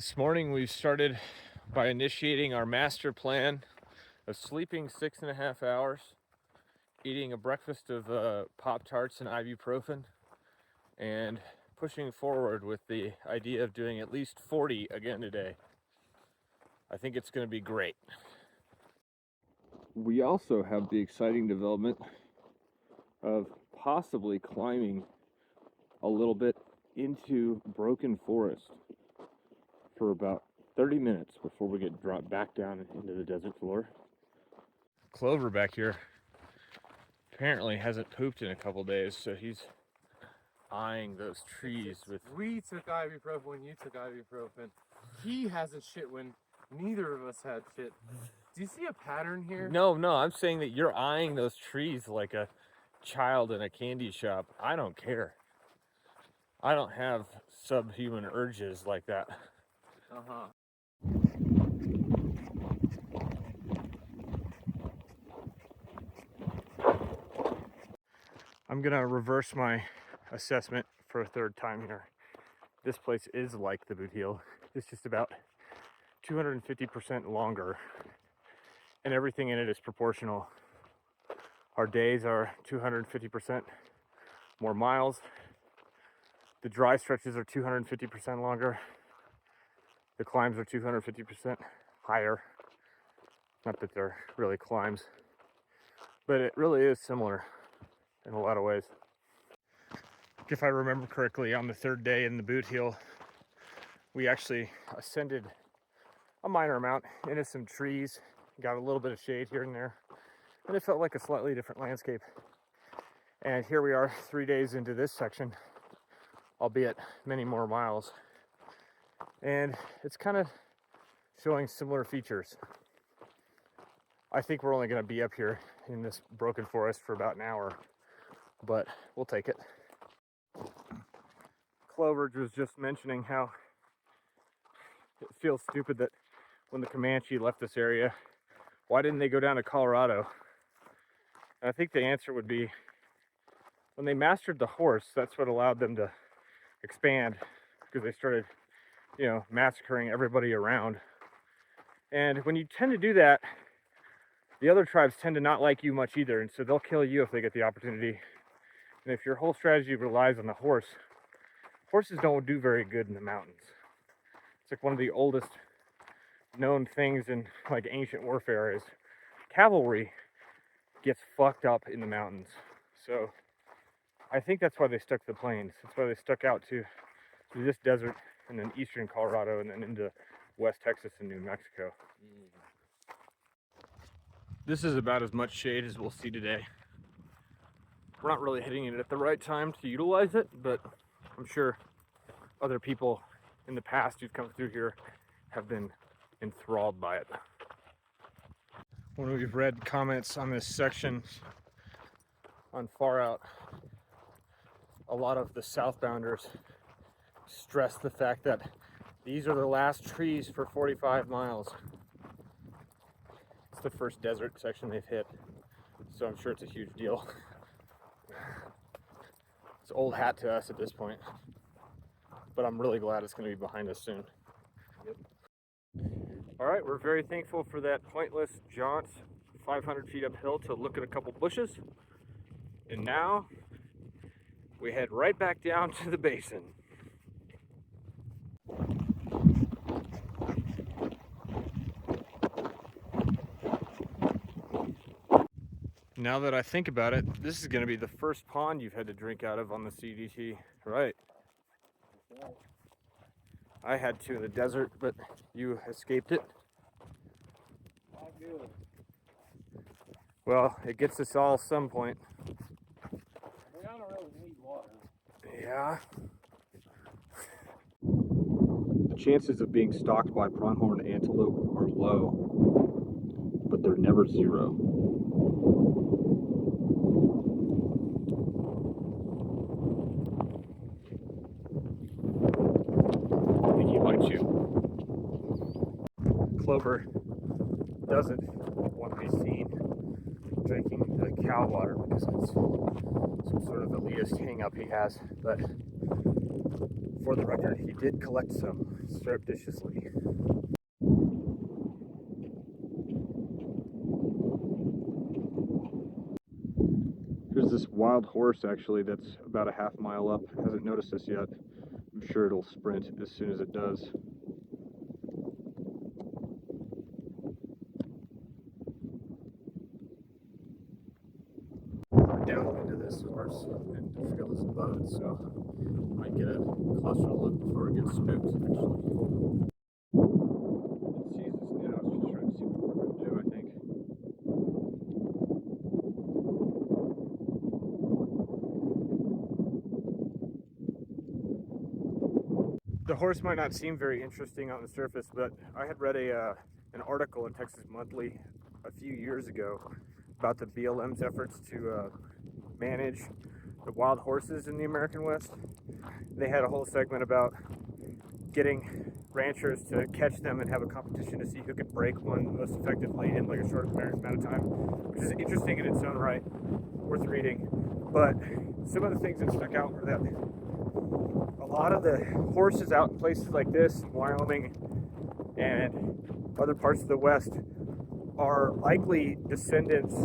This morning we started by initiating our master plan of sleeping 6.5 hours, eating a breakfast of Pop-Tarts and ibuprofen, and pushing forward with the idea of doing at least 40 again today. I think it's going to be great. We also have the exciting development of possibly climbing a little bit into broken forest for about 30 minutes before we get dropped back down into the desert floor. Clover back here apparently hasn't pooped in a couple days, so he's eyeing those trees with... We took ibuprofen when you took ibuprofen. He hasn't shit when neither of us had shit. Do you see a pattern here? No, I'm saying that you're eyeing those trees like a child in a candy shop. I don't care. I don't have subhuman urges like that. I'm gonna reverse my assessment for a third time here. This place is like the Boot Heel. It's just about 250% longer, and everything in it is proportional. Our days are 250% more miles. The dry stretches are 250% longer. The climbs are 250% higher. Not that they're really climbs, but it really is similar in a lot of ways. If I remember correctly, on the third day in the Boot Heel, we actually ascended a minor amount into some trees, got a little bit of shade here and there, and it felt like a slightly different landscape. And here we are 3 days into this section, albeit many more miles, and it's kind of showing similar features. I think we're only going to be up here in this broken forest for about an hour, but we'll take it. Clover was just mentioning how it feels stupid that when the Comanche left this area, why didn't they go down to Colorado? And I think the answer would be, when they mastered the horse, that's what allowed them to expand, because they started, massacring everybody around. And when you tend to do that, the other tribes tend to not like you much either, and so they'll kill you if they get the opportunity. And if your whole strategy relies on the horse, horses don't do very good in the mountains. It's like one of the oldest known things in like ancient warfare is cavalry gets fucked up in the mountains. So I think that's why they stuck to the plains. That's why they stuck out to this desert and then eastern Colorado and then into West Texas and New Mexico. This is about as much shade as we'll see today. We're not really hitting it at the right time to utilize it, but I'm sure other people in the past who've come through here have been enthralled by it. When we've read comments on this section on Far Out, a lot of the southbounders stress the fact that these are the last trees for 45 miles. It's the first desert section they've hit, so I'm sure it's a huge deal. It's old hat to us at this point, but I'm really glad it's going to be behind us soon. Yep. All right, we're very thankful for that pointless jaunt 500 feet uphill to look at a couple bushes, and now we head right back down to the basin. Now that I think about it, this is going to be the first pond you've had to drink out of on the CDT, right? I had to in the desert, but you escaped it. Not good. Well, it gets us all some point. I don't really need water. Yeah. The chances of being stalked by pronghorn antelope are low, but they're never zero. I think he likes you. Clover doesn't want to be seen drinking the cow water because it's some sort of elitist hang up he has, but for the record, he did collect some surreptitiously. There's this wild horse actually that's about a half mile up. Hasn't noticed this yet. I'm sure it'll sprint as soon as it does. Downwind of this horse and to feel his boat, so I might get a closer look before it gets spooked actually. It sees us now, it's just trying to see what we're going to do, I think. The horse might not seem very interesting on the surface, but I had read an article in Texas Monthly a few years ago about the BLM's efforts to manage the wild horses in the American West. They had a whole segment about getting ranchers to catch them and have a competition to see who could break one most effectively in like a short amount of time, which is interesting in its own right, worth reading. But some of the things that stuck out were that a lot of the horses out in places like this, in Wyoming and other parts of the West, are likely descendants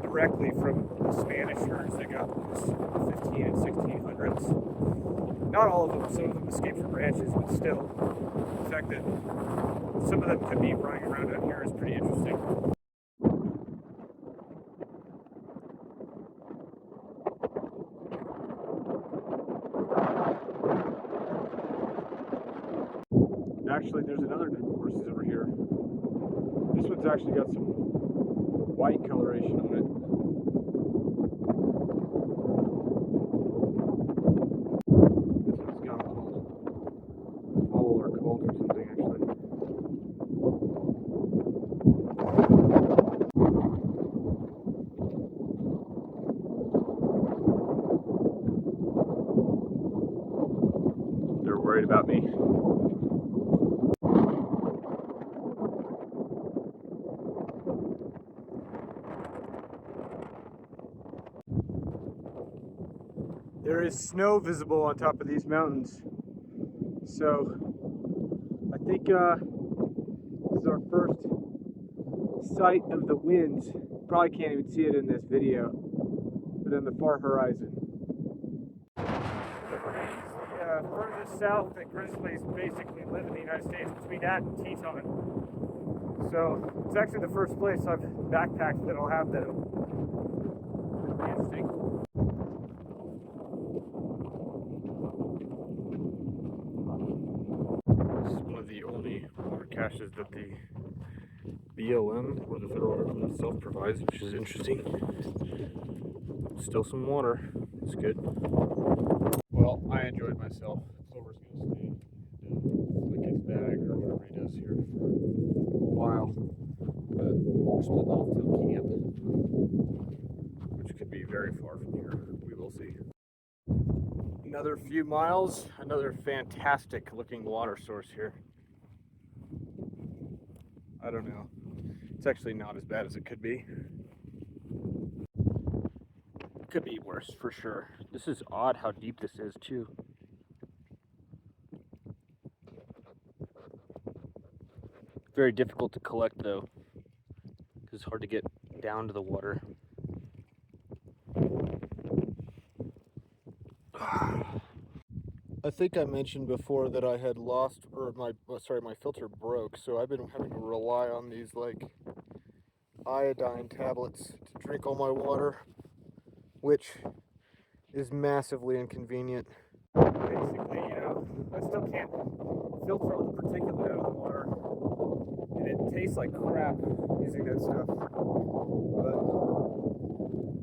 directly from the Spanish herds that got loose in the 15 and 1600s. Not all of them, some of them escaped from ranches, but still, the fact that some of them could be running around out here is pretty interesting. Actually, there's another group of horses over here. This one's actually got some white coloration on it. This one's got a little foal or colt or something, actually. They're worried about me. There is snow visible on top of these mountains, so I think this is our first sight of the winds. Probably can't even see it in this video, but in the far horizon. Furthest south that grizzlies basically live in the United States, between that and Teton. So it's actually the first place I've backpacked that'll have them. It'll be interesting. This is one of the only water caches that the BLM, or the federal government itself, provides, which is interesting. Still some water. It's good. Well, I enjoyed myself. Clover's gonna stay and lick his bag or whatever he does here for a while. But we're splitting off to camp, which could be very far from here. We will see. Another few miles, another fantastic looking water source here. I don't know. It's actually not as bad as it could be. Could be worse for sure. This is odd how deep this is too. Very difficult to collect though, because it's hard to get down to the water. I think I mentioned before that I had lost, or my filter broke, so I've been having to rely on these like iodine tablets to drink all my water, which is massively inconvenient. Basically, you know, I still can't filter all the particulate out of the water, and it tastes like crap using that stuff. But,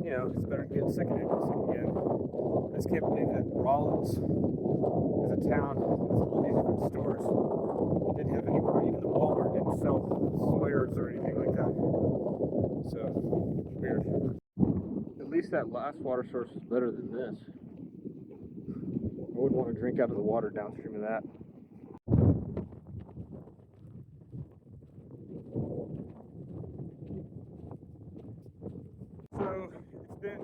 you know, it's better than getting sick again. I just can't believe that Rawlins is a town with all these different stores. Didn't have any more, even the Walmart didn't sell Sawyers or anything like that. So, weird. At least that last water source is better than this. I wouldn't want to drink out of the water downstream of that. So it's been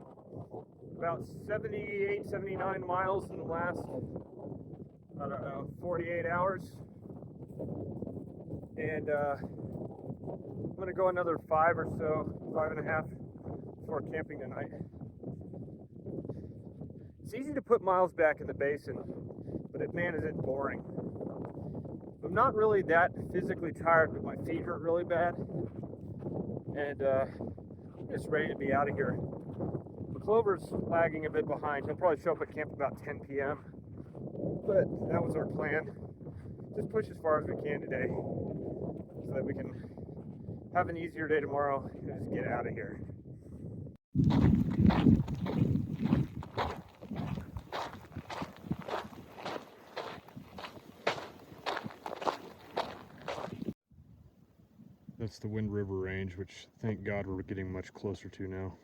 about 78, 79 miles in the last I don't know, 48 hours. And I'm gonna go another 5 or so, 5.5 before camping tonight. It's easy to put miles back in the basin, but man, is it boring. I'm not really that physically tired, but my feet hurt really bad. And I'm just ready to be out of here. Clover's lagging a bit behind. He'll probably show up at camp about 10 p.m. But that was our plan. Just push as far as we can today so that we can have an easier day tomorrow and just get out of here. That's the Wind River Range, which thank God we're getting much closer to now.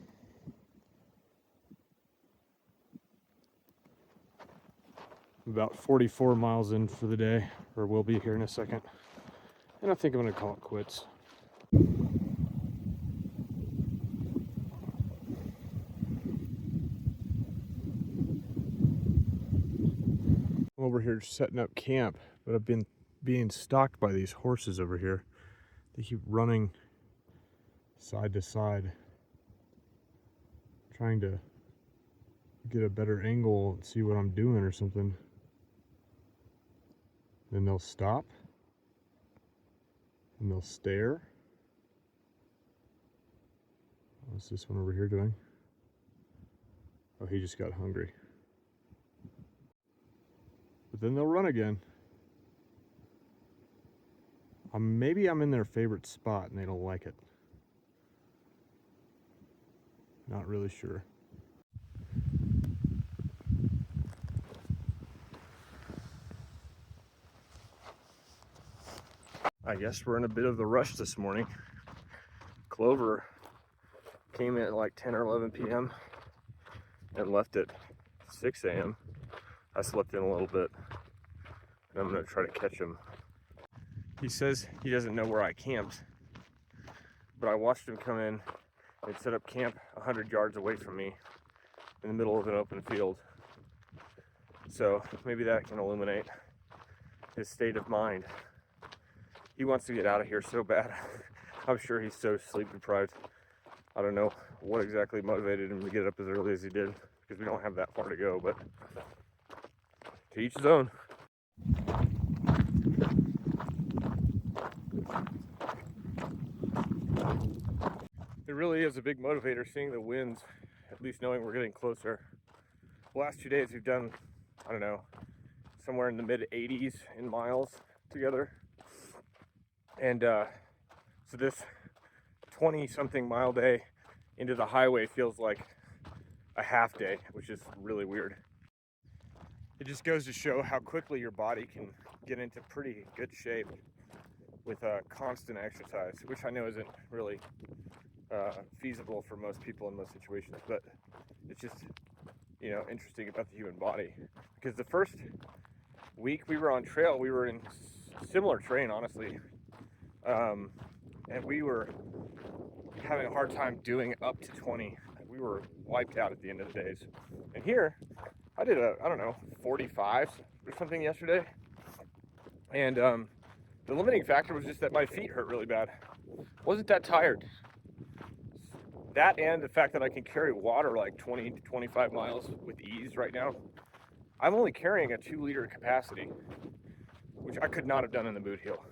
About 44 miles in for the day, or we'll be here in a second. And I think I'm gonna call it quits. I'm over here setting up camp, but I've been being stalked by these horses over here. They keep running side to side, trying to get a better angle and see what I'm doing or something. Then they'll stop and they'll stare. What's this one over here doing? Oh, he just got hungry. But then they'll run again. Maybe I'm in their favorite spot and they don't like it. Not really sure. I guess we're in a bit of a rush this morning. Clover came in at like 10 or 11 p.m. and left at 6 a.m. I slept in a little bit and I'm gonna try to catch him. He says he doesn't know where I camped, but I watched him come in and set up camp 100 yards away from me in the middle of an open field. So maybe that can illuminate his state of mind. He wants to get out of here so bad. I'm sure he's so sleep deprived. I don't know what exactly motivated him to get up as early as he did, because we don't have that far to go, but to each his own. It really is a big motivator seeing the winds, at least knowing we're getting closer. The last 2 days we've done, I don't know, somewhere in the mid 80s in miles together. And so this 20-something mile day into the highway feels like a half day, which is really weird. It just goes to show how quickly your body can get into pretty good shape with constant exercise, which I know isn't really feasible for most people in most situations, but it's just, you know, interesting about the human body. Because the first week we were on trail, we were in similar terrain, honestly. And we were having a hard time doing up to 20. We were wiped out at the end of the days. And here, I did I don't know, 45 or something yesterday. And the limiting factor was just that my feet hurt really bad. Wasn't that tired. That and the fact that I can carry water like 20 to 25 miles with ease right now. I'm only carrying a 2-liter capacity, which I could not have done in the boot heel.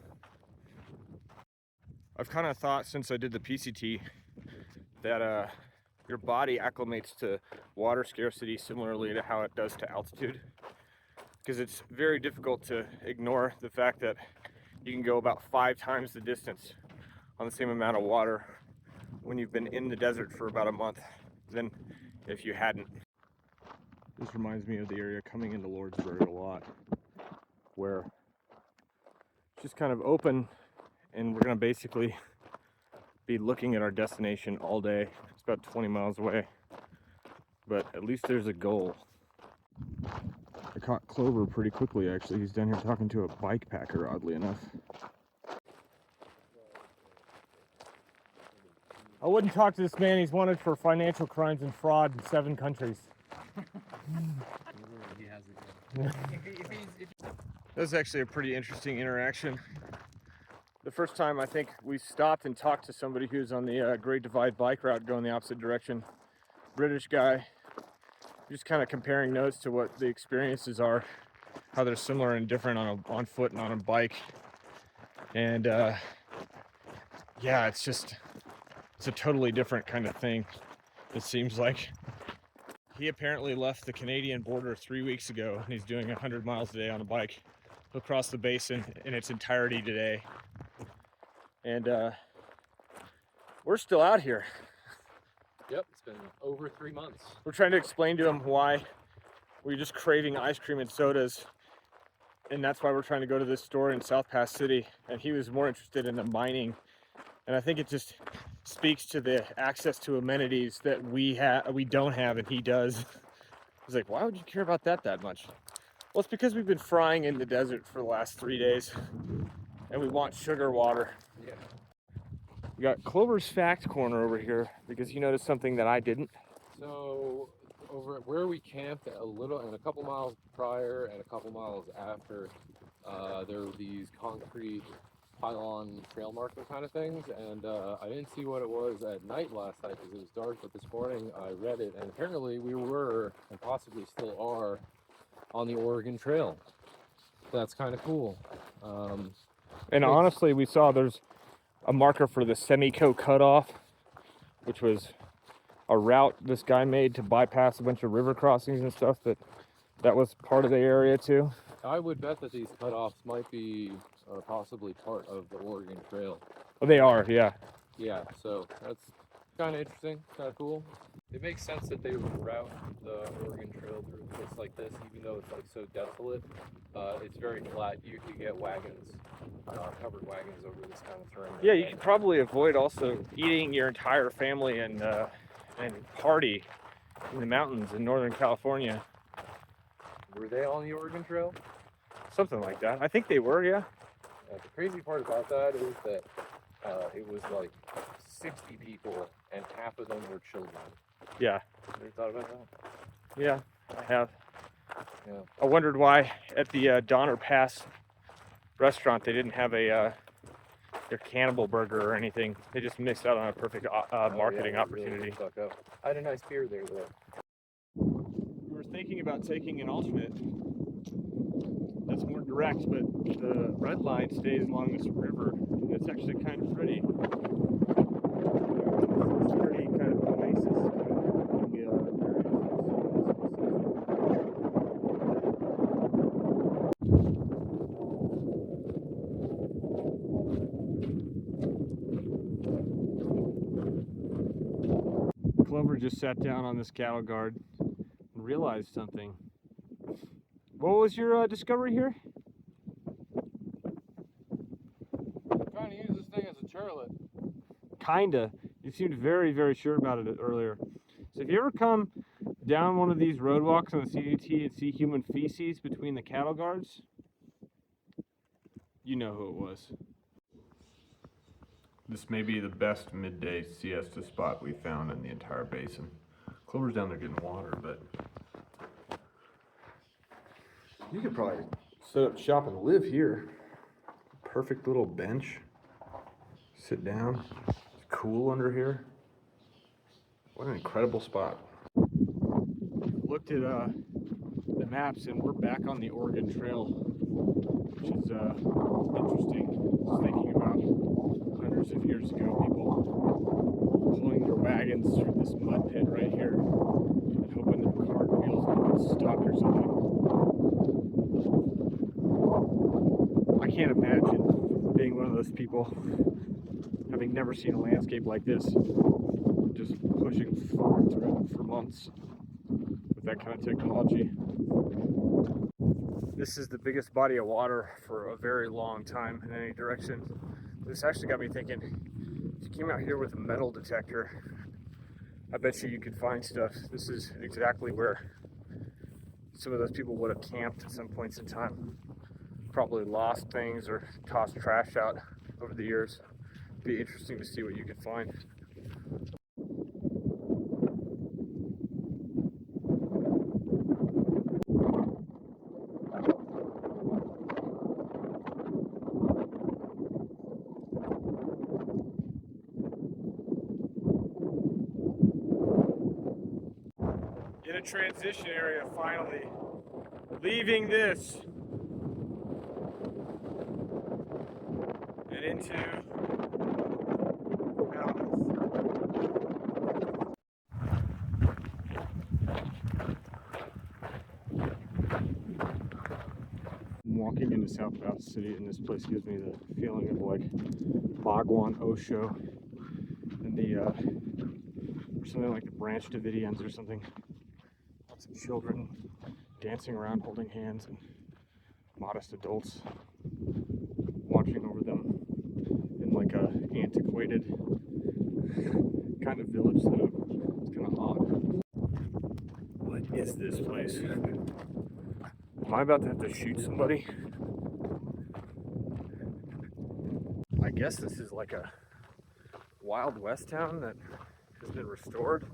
I've kind of thought since I did the PCT that your body acclimates to water scarcity similarly to how it does to altitude, because it's very difficult to ignore the fact that you can go about 5 times the distance on the same amount of water when you've been in the desert for about a month than if you hadn't. This reminds me of the area coming into Lordsburg a lot, where it's just kind of open and we're gonna basically be looking at our destination all day. It's about 20 miles away, but at least there's a goal. I caught Clover pretty quickly, actually. He's down here talking to a bike packer, oddly enough. I wouldn't talk to this man. He's wanted for financial crimes and fraud in 7 countries. He has it. That was actually a pretty interesting interaction. The first time I think we stopped and talked to somebody who's on the Great Divide bike route going the opposite direction. British guy, just kind of comparing notes to what the experiences are, how they're similar and different on foot and on a bike. And yeah, it's a totally different kind of thing, it seems like. He apparently left the Canadian border 3 weeks ago, and he's doing 100 miles a day on a bike. He'll cross the basin in its entirety today. And we're still out here. Yep, it's been over 3 months. We're trying to explain to him why we're just craving ice cream and sodas, and that's why we're trying to go to this store in South Pass City. And he was more interested in the mining, and I think it just speaks to the access to amenities that we don't have, and he does. He's like, why would you care about that much? Well, it's because we've been frying in the desert for the last 3 days, and we want sugar water. Yeah. We got Clover's Fact Corner over here because he noticed something that I didn't. So over at where we camped a couple miles prior and a couple miles after, there were these concrete pylon trail marker kind of things, and I didn't see what it was at night last night because it was dark, but this morning I read it, and apparently we were, and possibly still are, on the Oregon Trail. That's kind of cool. And honestly, we saw there's a marker for the Semico cutoff, which was a route this guy made to bypass a bunch of river crossings and stuff. That was part of the area too. I would bet that these cutoffs might be possibly part of the Oregon Trail. Oh, they are, yeah. Yeah, so that's kind of interesting, kind of cool. It makes sense that they would route the Oregon Trail through a place like this, even though it's like so desolate. It's very flat. You could get wagons, covered wagons over this kind of terrain. Yeah, you could probably avoid also eating your entire family and party in the mountains in Northern California. Were they on the Oregon Trail? Something like that. I think they were, yeah. The crazy part about that is that it was like 60 people and half of them were children. Yeah. You ever thought about that? Yeah, I have. Yeah. I wondered why at the Donner Pass restaurant they didn't have their cannibal burger or anything. They just missed out on a perfect marketing opportunity. Really up. I had a nice beer there though. We were thinking about taking an alternate that's more direct, but the red line stays along this river. It's actually kind of pretty. It's pretty kind of oasis Clover just sat down on this cattle guard and realized something. What was your discovery here? I'm trying to use this thing as a chairlift. Kinda. You seemed very, very sure about it earlier. So if you ever come down one of these roadwalks on the CDT and see human feces between the cattle guards, you know who it was. This may be the best midday siesta spot we found in the entire basin. Clover's down there getting water, but you could probably set up shop and live here. Perfect little bench. Sit down. It's cool under here. What an incredible spot. Looked at the maps and we're back on the Oregon Trail, which is interesting. Just thinking about hundreds of years ago, people pulling their wagons through this mud pit right here and hoping their cart wheels would get stuck or something. I can't imagine being one of those people, having never seen a landscape like this, just pushing forward through it for months with that kind of technology. This is the biggest body of water for a very long time in any direction. This actually got me thinking, if you came out here with a metal detector, I bet you could find stuff. This is exactly where some of those people would have camped at some points in time. Probably lost things or tossed trash out over the years. Be interesting to see what you could find. transition area finally. Leaving this and into mountains. I'm walking into South Bath City, and this place gives me the feeling of like Bhagwan Osho and the or something like the Branch Davidians or something. Lots of children dancing around holding hands, and modest adults watching over them in like a antiquated kind of village setup. It's kind of odd. What is this place? Am I about to have to shoot somebody? I guess this is like a Wild West town that has been restored.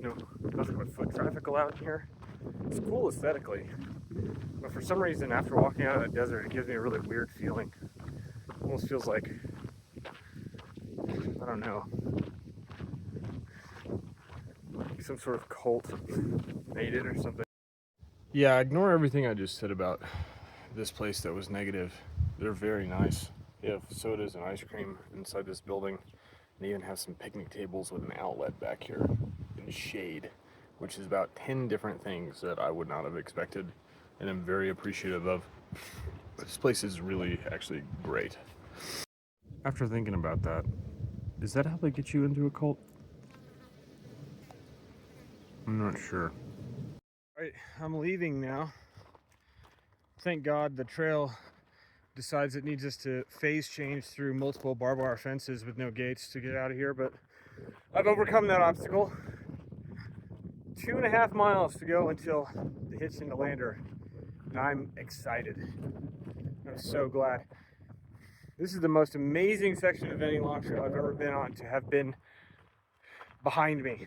There's nothing but foot traffic allowed in here. It's cool aesthetically, but for some reason after walking out of the desert it gives me a really weird feeling. It almost feels like, I don't know, like some sort of cult made it or something. Yeah, ignore everything I just said about this place that was negative. They're very nice. They have sodas and ice cream inside this building, and they even have some picnic tables with an outlet back here in shade, which is about 10 different things that I would not have expected and I'm very appreciative of. This place is really actually great. After thinking about that, is that how they get you into a cult? I'm not sure. Alright, I'm leaving now. Thank God the trail decides it needs us to phase change through multiple barbed wire fences with no gates to get out of here, but I've overcome that obstacle. 2.5 miles to go until the hitch in the lander, and I'm excited. I'm so glad. This is the most amazing section of any long trail I've ever been on to have been behind me.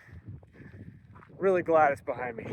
Really glad it's behind me.